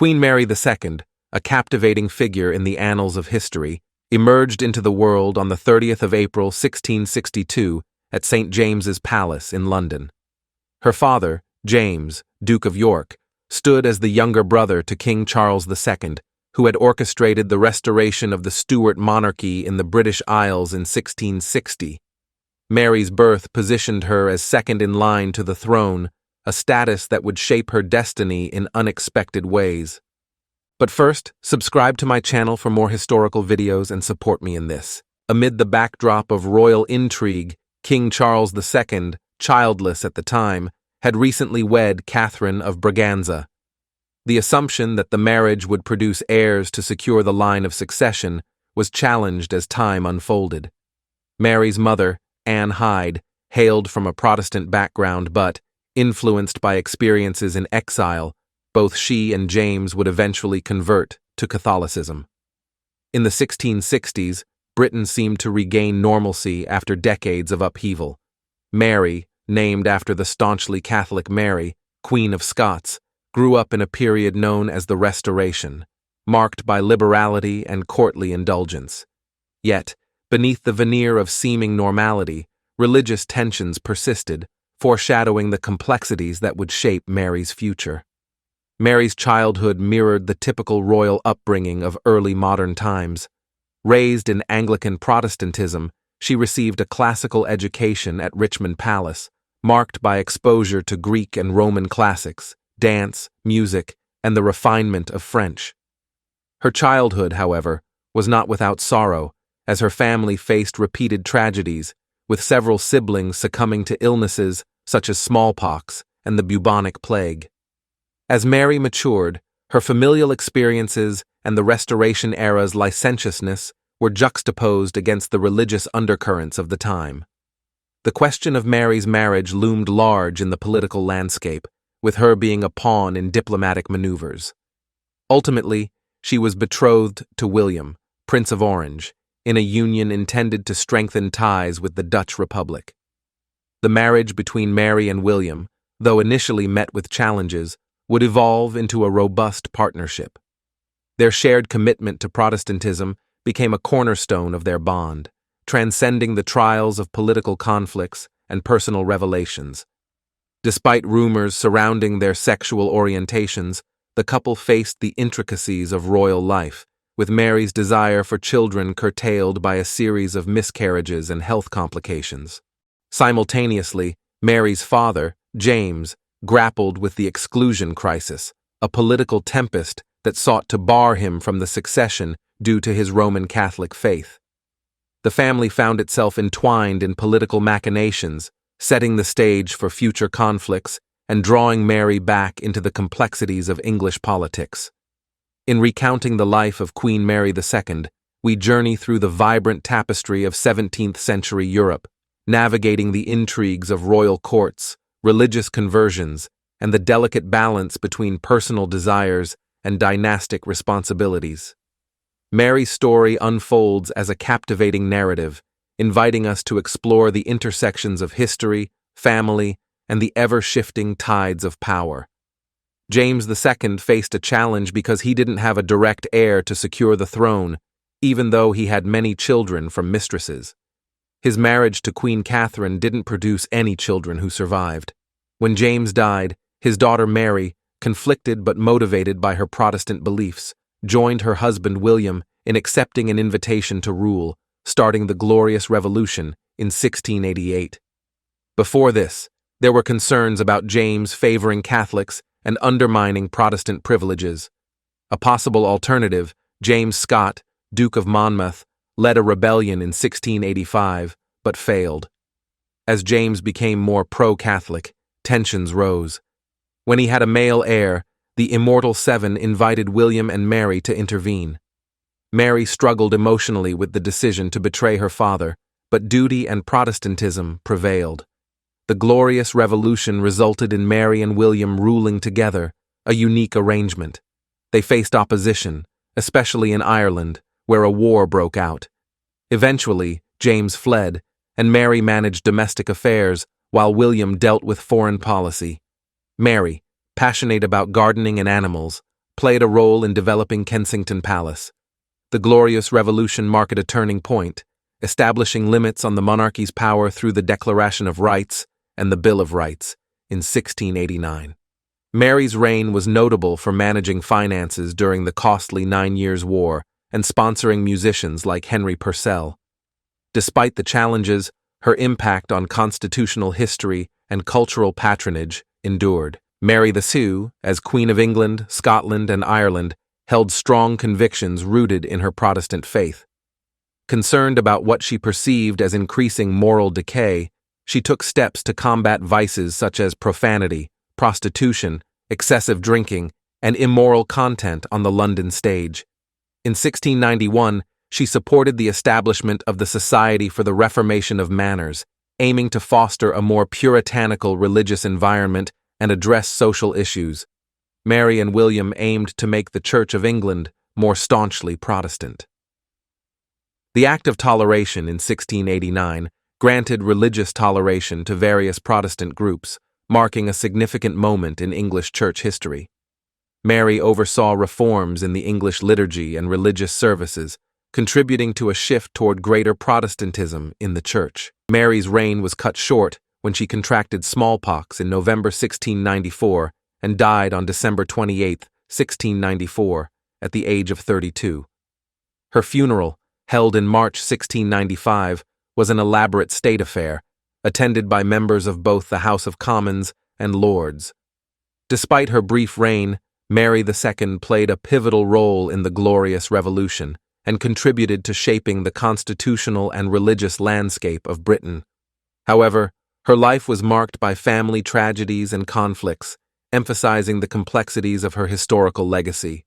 Queen Mary II, a captivating figure in the annals of history, emerged into the world on the 30th of April 1662 at St. James's Palace in London. Her father, James, Duke of York, stood as the younger brother to King Charles II, who had orchestrated the restoration of the Stuart monarchy in the British Isles in 1660. Mary's birth positioned her as second in line to the throne, a status that would shape her destiny in unexpected ways. But first, subscribe to my channel for more historical videos and support me in this. Amid the backdrop of royal intrigue, King Charles II, childless at the time, had recently wed Catherine of Braganza. The assumption that the marriage would produce heirs to secure the line of succession was challenged as time unfolded. Mary's mother, Anne Hyde, hailed from a Protestant background but, influenced by experiences in exile, both she and James would eventually convert to Catholicism. In the 1660s, Britain seemed to regain normalcy after decades of upheaval. Mary, named after the staunchly Catholic Mary, Queen of Scots, grew up in a period known as the Restoration, marked by liberality and courtly indulgence. Yet, beneath the veneer of seeming normality, religious tensions persisted, foreshadowing the complexities that would shape Mary's future. Mary's childhood mirrored the typical royal upbringing of early modern times. Raised in Anglican Protestantism, she received a classical education at Richmond Palace, marked by exposure to Greek and Roman classics, dance, music, and the refinement of French. Her childhood, however, was not without sorrow, as her family faced repeated tragedies, with several siblings succumbing to illnesses such as smallpox and the bubonic plague. As Mary matured, her familial experiences and the Restoration era's licentiousness were juxtaposed against the religious undercurrents of the time. The question of Mary's marriage loomed large in the political landscape, with her being a pawn in diplomatic maneuvers. Ultimately, she was betrothed to William, Prince of Orange, in a union intended to strengthen ties with the Dutch Republic. The marriage between Mary and William, though initially met with challenges, would evolve into a robust partnership. Their shared commitment to Protestantism became a cornerstone of their bond, transcending the trials of political conflicts and personal revelations. Despite rumors surrounding their sexual orientations, the couple faced the intricacies of royal life, with Mary's desire for children curtailed by a series of miscarriages and health complications. Simultaneously, Mary's father, James, grappled with the exclusion crisis, a political tempest that sought to bar him from the succession due to his Roman Catholic faith. The family found itself entwined in political machinations, setting the stage for future conflicts and drawing Mary back into the complexities of English politics. In recounting the life of Queen Mary II, we journey through the vibrant tapestry of 17th-century Europe, navigating the intrigues of royal courts, religious conversions, and the delicate balance between personal desires and dynastic responsibilities. Mary's story unfolds as a captivating narrative, inviting us to explore the intersections of history, family, and the ever-shifting tides of power. James II faced a challenge because he didn't have a direct heir to secure the throne, even though he had many children from mistresses. His marriage to Queen Catherine didn't produce any children who survived. When James died, his daughter Mary, conflicted but motivated by her Protestant beliefs, joined her husband William in accepting an invitation to rule, starting the Glorious Revolution in 1688. Before this, there were concerns about James favoring Catholics and undermining Protestant privileges. A possible alternative, James Scott, Duke of Monmouth, led a rebellion in 1685, but failed. As James became more pro-Catholic, tensions rose. When he had a male heir, the Immortal Seven invited William and Mary to intervene. Mary struggled emotionally with the decision to betray her father, but duty and Protestantism prevailed. The Glorious Revolution resulted in Mary and William ruling together, a unique arrangement. They faced opposition, especially in Ireland, where a war broke out. Eventually, James fled, and Mary managed domestic affairs while William dealt with foreign policy. Mary, passionate about gardening and animals, played a role in developing Kensington Palace. The Glorious Revolution marked a turning point, establishing limits on the monarchy's power through the Declaration of Rights and the Bill of Rights in 1689. Mary's reign was notable for managing finances during the costly 9 Years' War and sponsoring musicians like Henry Purcell. Despite the challenges, her impact on constitutional history and cultural patronage endured. Mary II, as Queen of England, Scotland, and Ireland, held strong convictions rooted in her Protestant faith. Concerned about what she perceived as increasing moral decay, she took steps to combat vices such as profanity, prostitution, excessive drinking, and immoral content on the London stage. In 1691, she supported the establishment of the Society for the Reformation of Manners, aiming to foster a more puritanical religious environment and address social issues. Mary and William aimed to make the Church of England more staunchly Protestant. The Act of Toleration in 1689 granted religious toleration to various Protestant groups, marking a significant moment in English church history. Mary oversaw reforms in the English liturgy and religious services, contributing to a shift toward greater Protestantism in the church. Mary's reign was cut short when she contracted smallpox in November 1694 and died on December 28, 1694, at the age of 32. Her funeral, held in March 1695, was an elaborate state affair, attended by members of both the House of Commons and Lords. Despite her brief reign, Mary II played a pivotal role in the Glorious Revolution and contributed to shaping the constitutional and religious landscape of Britain. However, her life was marked by family tragedies and conflicts, emphasizing the complexities of her historical legacy.